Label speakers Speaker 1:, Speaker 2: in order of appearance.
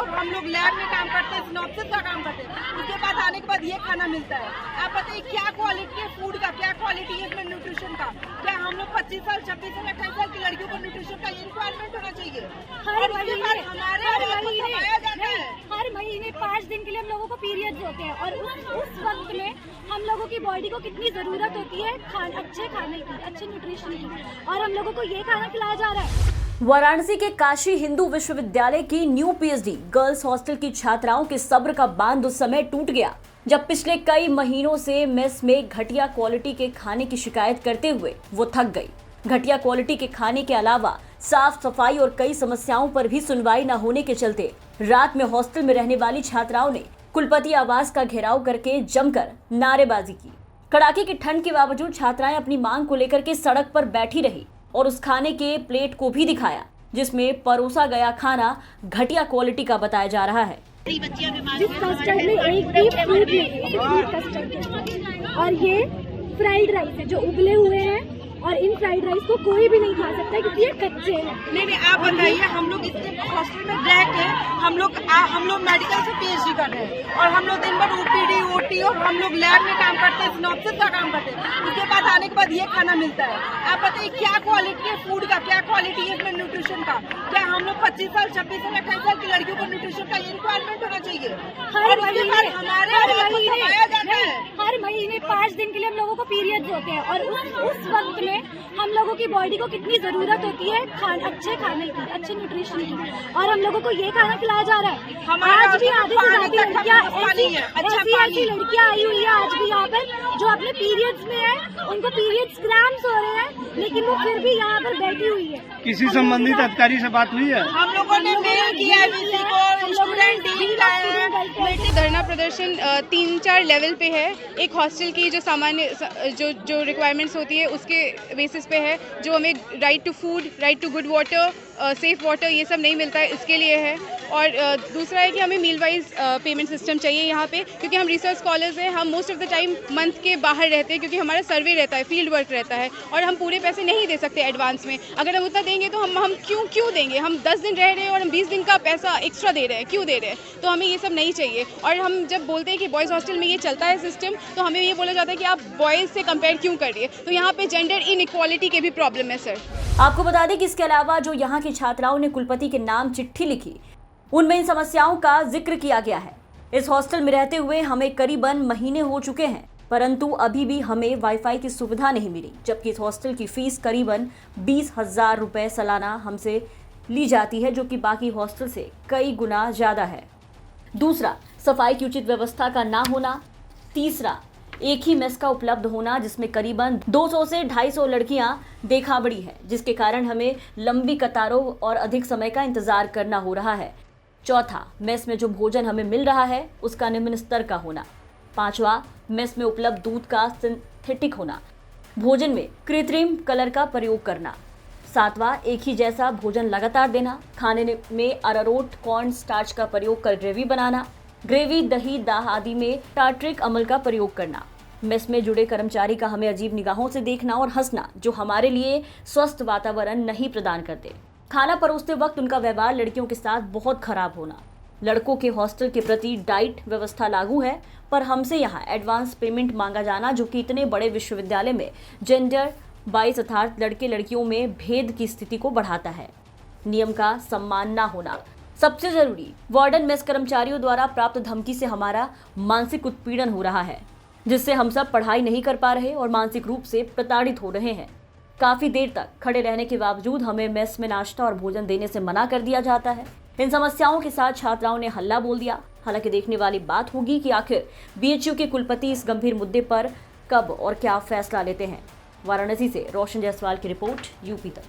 Speaker 1: और हम लोग लैब में काम करते हैं, सिनॉप्सिस का काम करते हैं। उसके बाद आने के बाद ये खाना मिलता है। आप बताइए क्या क्वालिटी है फूड का, क्या क्वालिटी है इसमें न्यूट्रिशन का? क्या हम लोग 25 साल 26 साल 28 साल की लड़कियों को न्यूट्रिशन का रिक्वायरमेंट होना चाहिए?
Speaker 2: हर महीने
Speaker 1: हर
Speaker 2: महीने 5 दिन के लिए हम लोगों को पीरियड्स होते हैं और उस वक्त में हम लोगों की बॉडी को कितनी जरूरत होती है अच्छे खाने की, अच्छे न्यूट्रिशन की, और हम लोगों को ये खाना खिलाया जा रहा है।
Speaker 3: वाराणसी के काशी हिंदू विश्वविद्यालय की न्यू पीएचडी गर्ल्स हॉस्टल की छात्राओं के सब्र का बांध उस समय टूट गया जब पिछले कई महीनों से मेस में घटिया क्वालिटी के खाने की शिकायत करते हुए वो थक गई। घटिया क्वालिटी के खाने के अलावा साफ सफाई और कई समस्याओं पर भी सुनवाई न होने के चलते रात में हॉस्टल में रहने वाली छात्राओं ने कुलपति आवास का घेराव करके जमकर नारेबाजी की। कड़ाके की ठंड के बावजूद छात्राएं अपनी मांग को लेकर के सड़क पर बैठी रही और उस खाने के प्लेट को भी दिखाया जिसमें परोसा गया खाना घटिया क्वालिटी का बताया जा रहा है।
Speaker 2: जिस कस्टर्ड में एक भी फ्रूट नहीं है, कस्टर्ड और ये फ्राइड राइस है जो उबले हुए हैं और इन फ्राइड राइस को कोई भी नहीं खा सकता क्योंकि ये कच्चे हैं।
Speaker 1: नहीं आप बताइए, हम लोग इसके हॉस्टल में रह के हम लोग मेडिकल से पीएचडी कर रहे हैं और हम लोग दिन भर ओपीडी ओटी और हम लोग लैब में काम करते हैं, सिनॉप्सिस का काम करते हैं। उसके बाद आने के बाद ये खाना मिलता है। आप बताइए क्या क्वालिटी है फूड का, क्या क्वालिटी है इसमें न्यूट्रिशन का? क्या हम लोग 25 साल 26 साल 28 साल की लड़कियों को न्यूट्रिशन का रिक्वायरमेंट होना चाहिए?
Speaker 2: हर महीने 5 दिन के लिए हम लोगों को पीरियड्स होते हैं और उस वक्त में हम लोगों की बॉडी को कितनी जरूरत होती है अच्छे खाने की, अच्छे न्यूट्रिशन की, और हम लोगों को ये खाना खिलाया जा रहा है। आज भी आधे से ज्यादा लड़कियां ऐसी लड़कियां आई हुई है आज भी यहाँ पर जो अपने पीरियड्स में है, उनको पीरियड्स क्रैम्प्स हो रहे हैं लेकिन वो फिर भी यहाँ पर बैठी हुई है।
Speaker 4: किसी संबंधित अधिकारी से बात हुई है?
Speaker 1: हम लोगों ने मेल किया है, स्टूडेंट डीन का है।
Speaker 5: धरना प्रदर्शन 3-4 लेवल पे है। एक हॉस्टल की जो सामान्य जो रिक्वायरमेंट्स होती है उसके बेसिस पे है, जो हमें right to food, right to good water, safe water, ये सब नहीं मिलता है, इसके लिए है। और दूसरा है कि हमें मील वाइज पेमेंट सिस्टम चाहिए यहाँ पे, क्योंकि हम रिसर्च स्कॉलर्स हैं। हम most of the time month के बाहर रहते हैं क्योंकि हमारा सर्वे रहता है, फील्ड वर्क रहता है और हम पूरे पैसे नहीं दे सकते एडवांस में। अगर हम उतना देंगे तो हम क्यों देंगे? हम 10 दिन रह रहे हैं और हम 20 दिन का पैसा एक्स्ट्रा दे रहे हैं, क्यों दे रहे हैं? तो हमें ये सब नहीं चाहिए। और हम जब बोलते हैं कि बॉयज़ हॉस्टल में ये चलता है सिस्टम, तो हमें ये बोला जाता है कि आप बॉयज़ से कंपेयर क्यों कर रही है? तो यहाँ पे जेंडर इनइक्वालिटी के भी प्रॉब्लम है सर।
Speaker 3: आपको बता दें कि इसके अलावा जो यहाँ की छात्राओं ने कुलपति के नाम चिट्ठी लिखी, उनमें इन समस्याओं का जिक्र किया गया है। इस हॉस्टल में रहते हुए हमें करीबन महीने हो चुके हैं, परंतु अभी भी हमें वाईफाई की सुविधा नहीं मिली, जबकि इस हॉस्टल की फीस करीबन 20,000 रुपए सालाना हमसे ली जाती है, जो कि बाकी हॉस्टल से कई गुना ज्यादा है। दूसरा, सफाई की उचित व्यवस्था का ना होना। तीसरा, एक ही मेस का उपलब्ध होना जिसमें करीबन 200 से 250 लड़कियां देखा बड़ी है, जिसके कारण हमें लंबी कतारों और अधिक समय का इंतजार करना हो रहा है। चौथा, मेस में जो भोजन हमें मिल रहा है उसका निम्न स्तर का होना। पांचवा, मेस में उपलब्ध दूध का सिंथेटिक होना। भोजन में कृत्रिम कलर का प्रयोग करना। सातवां, एक ही जैसा भोजन लगातार देना। खाने में अरारोट कॉर्न स्टार्च का प्रयोग कर ग्रेवी बनाना। ग्रेवी, दही, दाह आदि में टार्ट्रिक अम्ल का प्रयोग करना। मेस में जुड़े कर्मचारी का हमें अजीब निगाहों से देखना और हंसना, जो हमारे लिए स्वस्थ वातावरण नहीं प्रदान करते। खाना परोसते वक्त उनका व्यवहार लड़कियों के साथ बहुत खराब होना। लड़कों के हॉस्टल के प्रति डाइट व्यवस्था लागू है, पर हमसे यहाँ एडवांस पेमेंट मांगा जाना, जो कि इतने बड़े विश्वविद्यालय में जेंडर बाइस अर्थात लड़के लड़कियों में भेद की स्थिति को बढ़ाता है। नियम का सम्मान न होना। सबसे जरूरी, वार्डन मेस कर्मचारियों द्वारा प्राप्त धमकी से हमारा मानसिक उत्पीड़न हो रहा है, जिससे हम सब पढ़ाई नहीं कर पा रहे और मानसिक रूप से प्रताड़ित हो रहे हैं। काफी देर तक खड़े रहने के बावजूद हमें मेस में नाश्ता और भोजन देने से मना कर दिया जाता है। इन समस्याओं के साथ छात्राओं ने हल्ला बोल दिया। हालांकि देखने वाली बात होगी कि आखिर बीएचयू के कुलपति इस गंभीर मुद्दे पर कब और क्या फैसला लेते हैं। वाराणसी से रोशन जायसवाल की रिपोर्ट, यूपी तक।